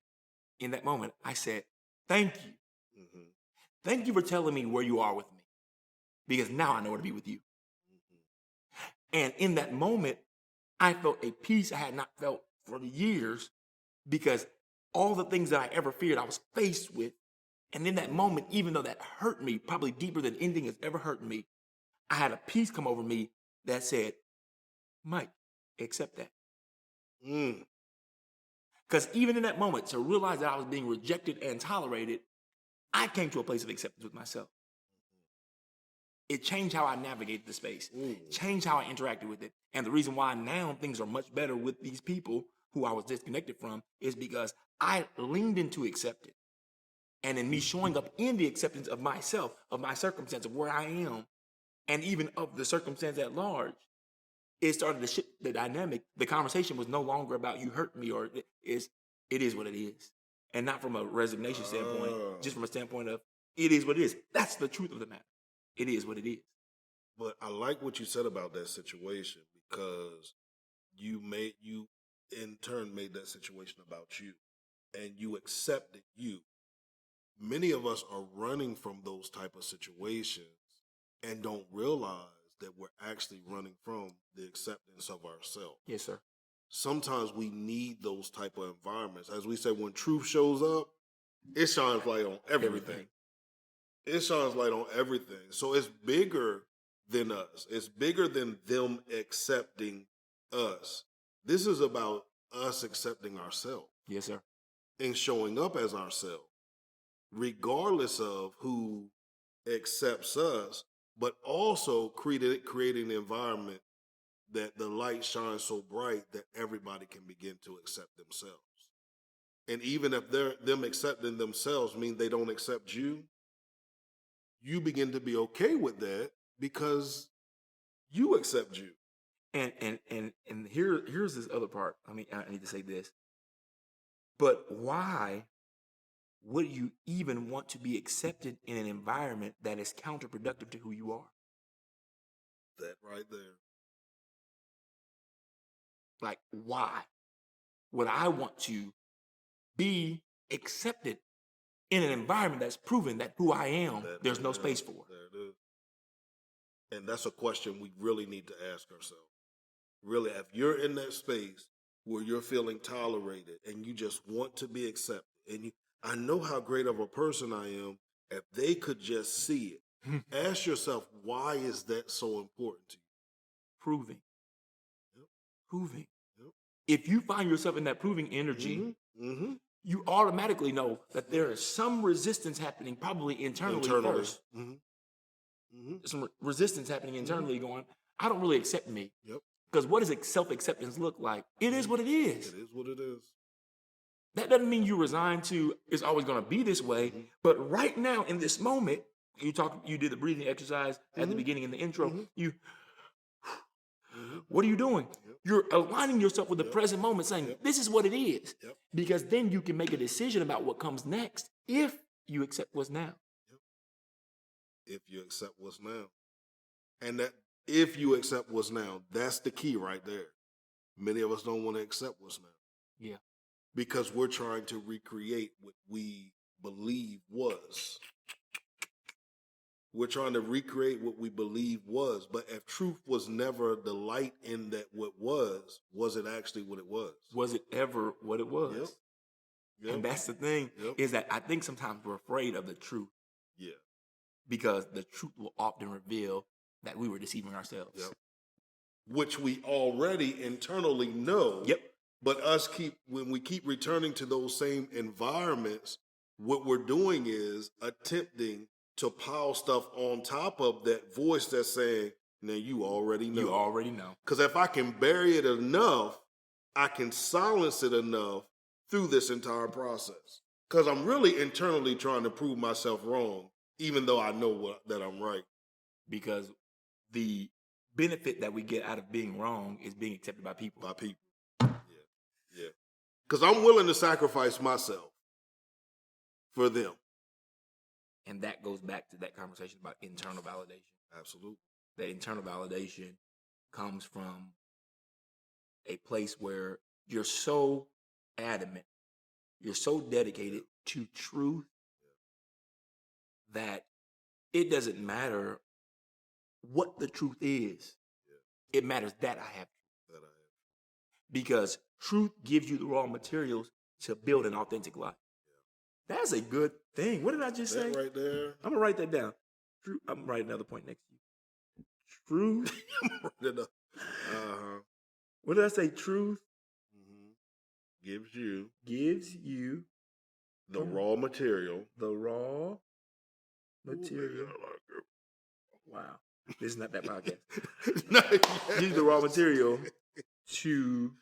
in that moment, I said, "Thank you. Thank you for telling me where you are with me, because now I know where to be with you." And in that moment, I felt a peace I had not felt for years, because all the things that I ever feared I was faced with. And in that moment, even though that hurt me, probably deeper than anything has ever hurt me, I had a peace come over me that said, "Mike, accept that." Because even in that moment, to realize that I was being rejected and tolerated, I came to a place of acceptance with myself. It changed how I navigated the space, changed how I interacted with it. And the reason why now things are much better with these people who I was disconnected from is because I leaned into acceptance. And in me showing up in the acceptance of myself, of my circumstance, of where I am, and even of the circumstance at large, it started to shift the dynamic. The conversation was no longer about you hurt me, or it is what it is. And not from a resignation standpoint, just from a standpoint of it is what it is. That's the truth of the matter. It is what it is.
But I like what you said about that situation because you in turn made that situation about you and you accepted you. Many of us are running from those type of situations and don't realize that we're actually running from the acceptance of ourselves.
Yes, sir.
Sometimes we need those type of environments. As we said, when truth shows up, it shines light on everything. It shines light on everything. So it's bigger than us. It's bigger than them accepting us. This is about us accepting ourselves.
Yes, sir.
And showing up as ourselves, regardless of who accepts us, but also creating an environment that the light shines so bright that everybody can begin to accept themselves. And even if them accepting themselves mean they don't accept you, you begin to be okay with that because you accept you.
And here's this other part. I mean, I need to say this. But why would you even want to be accepted in an environment that is counterproductive to who you are?
That right there.
Like, why would I want to be accepted in an environment that's proven that who I am, there's no space for?
There it is. And that's a question we really need to ask ourselves. Really, if you're in that space where you're feeling tolerated and you just want to be accepted, and I know how great of a person I am, if they could just see it, ask yourself, why is that so important to you?
Proving.
Yep.
Proving.
Yep.
If you find yourself in that proving energy, you automatically know that there is some resistance happening, probably internally. First. Some resistance happening internally going, I don't really accept me.
Yep.
Because what does self-acceptance look like? It is what it is.
It is what it is.
That doesn't mean you resign to it's always going to be this way. But right now, in this moment, you did the breathing exercise at the beginning in the intro. What are you doing? Yep. You're aligning yourself with the present moment, saying, this is what it is. Yep. Because then you can make a decision about what comes next if you accept what's now.
Yep. If you accept what's now. And that if you accept what's now, that's the key right there. Many of us don't want to accept what's now.
Yeah.
Because we're trying to recreate what we believe was. We're trying to recreate what we believe was. But if truth was never the light in that what was it actually what it was?
Was it ever what it was?
Yep. Yep.
And that's the thing, is that I think sometimes we're afraid of the truth.
Yeah.
Because the truth will often reveal that we were deceiving ourselves.
Yep. Which we already internally know.
Yep.
But when we keep returning to those same environments, what we're doing is attempting to pile stuff on top of that voice that's saying, now you already know.
You already know.
Because if I can bury it enough, I can silence it enough through this entire process. Because I'm really internally trying to prove myself wrong, even though I know that I'm right.
Because the benefit that we get out of being wrong is being accepted by people.
By people. Yeah. Because I'm willing to sacrifice myself for them.
And that goes back to that conversation about internal validation.
Absolutely.
That internal validation comes from a place where you're so adamant, you're so dedicated to truth that it doesn't matter what the truth is. It matters that I have truth. Because truth gives you the raw materials to build an authentic life. That's a good thing. What did I just say?
That right there.
I'm going to write that down. I'm writing another point next to you. Truth. What did I say? Truth
gives you
the
raw material.
The raw material. Wow. This is not that podcast. Use the raw material to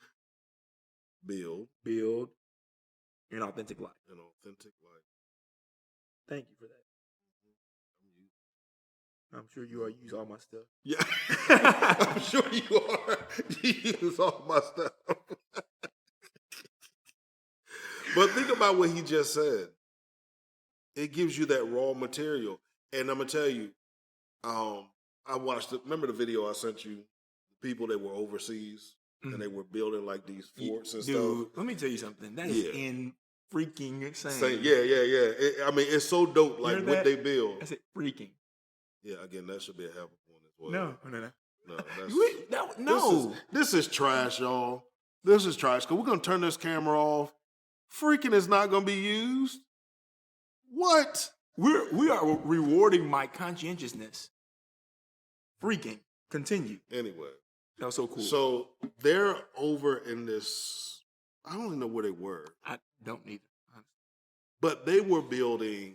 build
an authentic life.
An authentic life.
Thank you for that. I'm sure you are. Use all my stuff.
Yeah. I'm sure you are. You use all my stuff. But think about what he just said. It gives you that raw material. And I'm going to tell you, I watched it. Remember the video I sent you? People that were overseas and they were building like these forts and
Dude,
stuff.
let me tell you something. That is freaking insane.
I mean, it's so dope, like what they build.
I said freaking.
Yeah, again, that should be a half a point as well.
No.
No. This is trash, y'all. This is trash. Because we're going to turn this camera off. Freaking is not going to be used. What?
We are rewarding my conscientiousness. Freaking. Continue.
Anyway.
That was so cool.
So they're over in this, I don't even know where they were.
I don't either.
But they were building,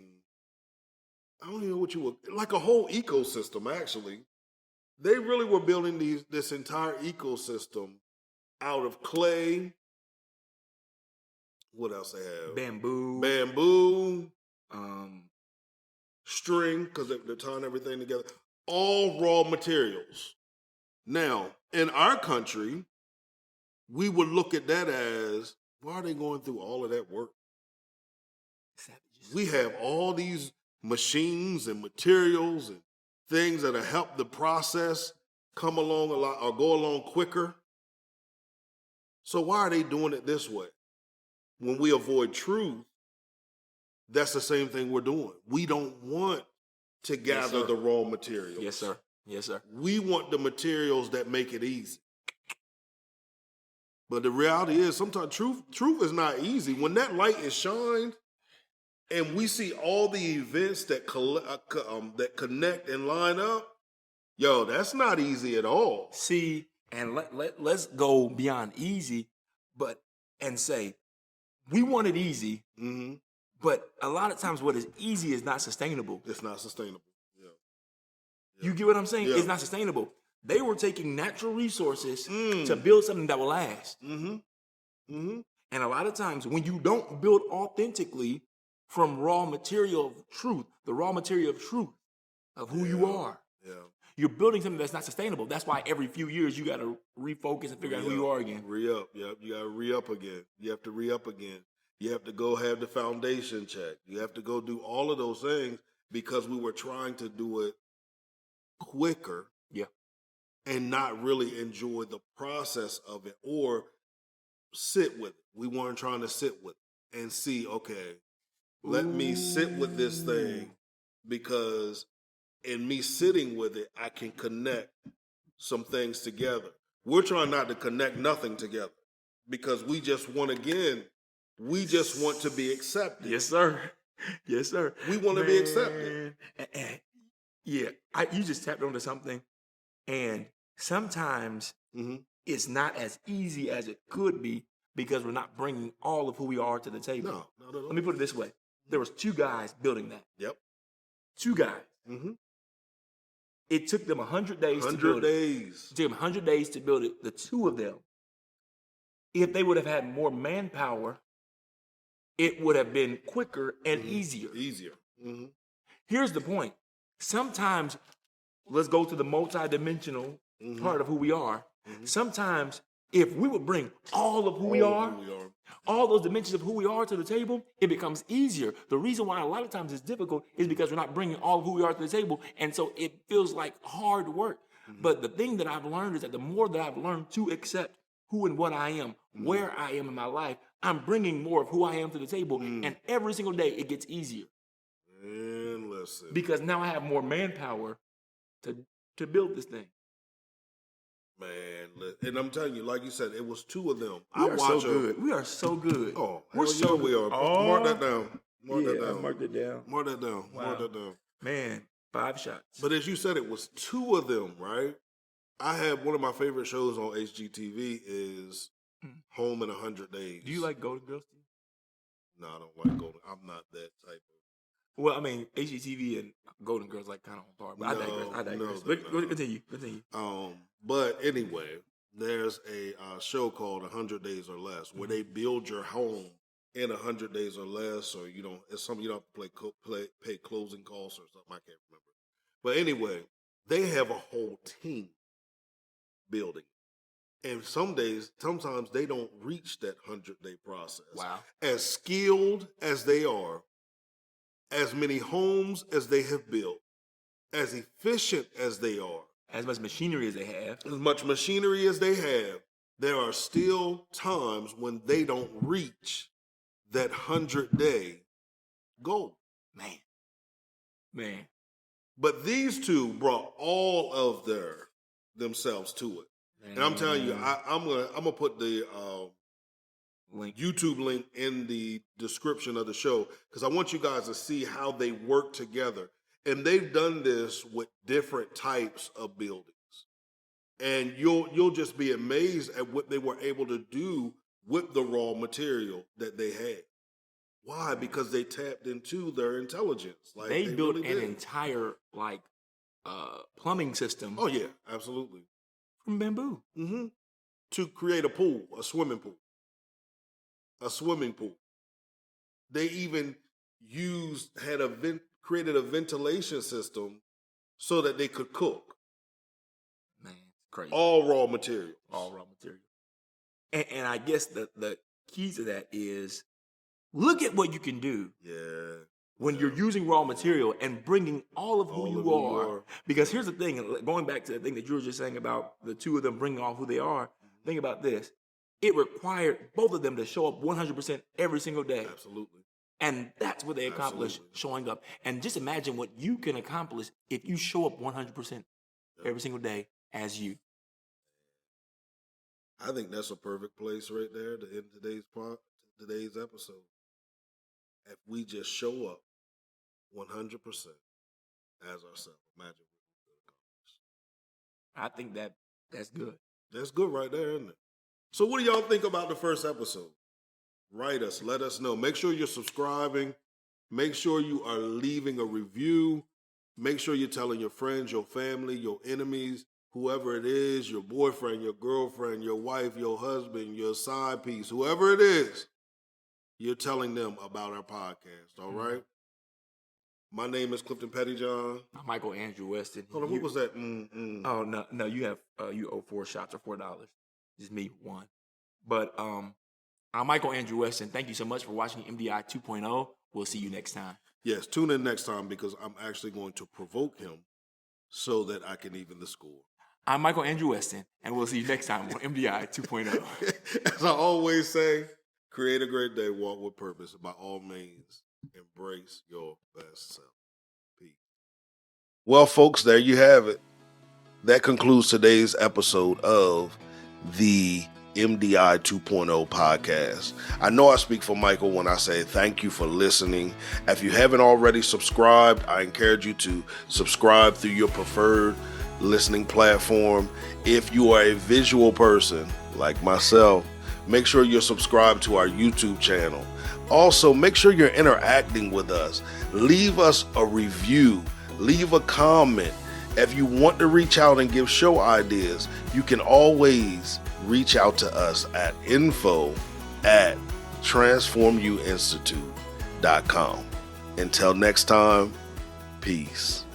I don't even know what you would, like a whole ecosystem, actually. They really were building this entire ecosystem out of clay. What else they have?
Bamboo.
String, because they're tying everything together. All raw materials. Now, in our country, we would look at that as, why are they going through all of that work?
Savages.
We have all these machines and materials and things that help the process come along a lot or go along quicker. So why are they doing it this way? When we avoid truth, that's the same thing we're doing. We don't want to gather the raw materials.
Yes, sir. Yes, sir.
We want the materials that make it easy. But the reality is sometimes truth is not easy. When that light is shined and we see all the events that connect and line up, yo, that's not easy at all.
See, and let's go beyond easy, and say, we want it easy, but a lot of times what is easy is not sustainable.
It's not sustainable. Yeah.
You get what I'm saying?
Yeah.
It's not sustainable. They were taking natural resources to build something that will last. And a lot of times when you don't build authentically from raw material of truth, the raw material of truth of who you are, you're building something that's not sustainable. That's why every few years you got to refocus and figure out who you are again.
Re-up. Yep. You got to re-up again. You have to re-up again. You have to go have the foundation check. You have to go do all of those things because we were trying to do it quicker.
Yeah.
And not really enjoy the process of it or sit with it. We weren't trying to sit with it and see, okay, let me sit with this thing because in me sitting with it, I can connect some things together. We're trying not to connect nothing together because we just want to be accepted.
Yes, sir. Yes, sir.
We want to be accepted.
Yeah, you just tapped onto something, and sometimes it's not as easy as it could be because we're not bringing all of who we are to the table.
No.
Let me put it this way. There was 2 guys building that.
Yep.
2 guys. It took them 100 days to build it. It took them 100 days to build it, the 2 of them. If they would have had more manpower, it would have been quicker and easier. Here's the point. Sometimes, let's go to the multidimensional part of who we are. Sometimes, if we would bring all of who we are, all those dimensions of who we are to the table, it becomes easier. The reason why a lot of times it's difficult is because we're not bringing all of who we are to the table, and so it feels like hard work. But the thing that I've learned is that the more that I've learned to accept who and what I am, where I am in my life, I'm bringing more of who I am to the table, and every single day it gets easier.
And listen.
Because now I have more manpower to build this thing.
Man, and I'm telling you, like you said, it was 2 of them.
We are so good. We are so good.
Oh,
we're so
we are. Mark that down. Mark that down.
Mark it down.
Mark that down.
Wow.
Mark that down.
Man, 5 shots.
But as you said, it was 2 of them, right? I have one of my favorite shows on HGTV is Home in 100 Days.
Do you like Golden Girls?
No, I don't like Golden. I'm not that type of.
Well, I mean, HGTV and Golden Girls like kind of on par, but I digress. Continue.
But anyway, there's a show called 100 Days or Less where they build your home in 100 days or less, or it's something you don't have to pay closing costs or something. I can't remember. But anyway, they have a whole team building. And sometimes they don't reach that 100-day process.
Wow.
As skilled as they are, as many homes as they have built, as efficient as they are,
as much machinery as they have,
there are still times when they don't reach that 100-day goal.
Man.
But these two brought all of themselves to it. Man. And I'm telling you, I'm gonna put the YouTube link in the description of the show because I want you guys to see how they work together. And they've done this with different types of buildings. And you'll just be amazed at what they were able to do with the raw material that they had. Why? Because they tapped into their intelligence. Like
they built really an entire plumbing system.
Oh yeah, absolutely.
From bamboo.
Mm-hmm. To create a pool, a swimming pool. They even created a ventilation system so that they could cook.
Man, it's crazy.
All raw material.
And I guess the key to that is look at what you can do.
Yeah.
When you're using raw material and bringing all of who you are. Because here's the thing, going back to the thing that you were just saying about the two of them bringing all who they are, think about this. It required both of them to show up 100% every single day.
Absolutely.
And that's what they accomplished, showing up. And just imagine what you can accomplish if you show up 100% every single day as you.
I think that's a perfect place right there to end today's episode. If we just show up 100% as ourselves, imagine what we could accomplish.
I think that's good.
That's good right there, isn't it? So what do y'all think about the first episode? Write us. Let us know. Make sure you're subscribing. Make sure you are leaving a review. Make sure you're telling your friends, your family, your enemies, whoever it is, your boyfriend, your girlfriend, your wife, your husband, your side piece, whoever it is, you're telling them about our podcast, all right? My name is Clifton Pettyjohn.
I'm Michael Andrew Weston.
Hold on, what was that?
Oh, no, you owe 4 shots or $4. Just me, 1. But I'm Michael Andrew Weston. Thank you so much for watching MDI 2.0. We'll see you next time.
Yes, tune in next time because I'm actually going to provoke him so that I can even the score.
I'm Michael Andrew Weston, and we'll see you next time on MDI 2.0.
As I always say, create a great day, walk with purpose. By all means, embrace your best self. Peace. Well, folks, there you have it. That concludes today's episode of the MDI 2.0 podcast. I know I speak for Michael when I say thank you for listening. If you haven't already subscribed, I encourage you to subscribe through your preferred listening platform. If you are a visual person like myself, make sure you're subscribed to our YouTube channel. Also, make sure you're interacting with us. Leave us a review. Leave a comment. If you want to reach out and give show ideas, you can always reach out to us at info@transformuinstitute.com. Until next time, peace.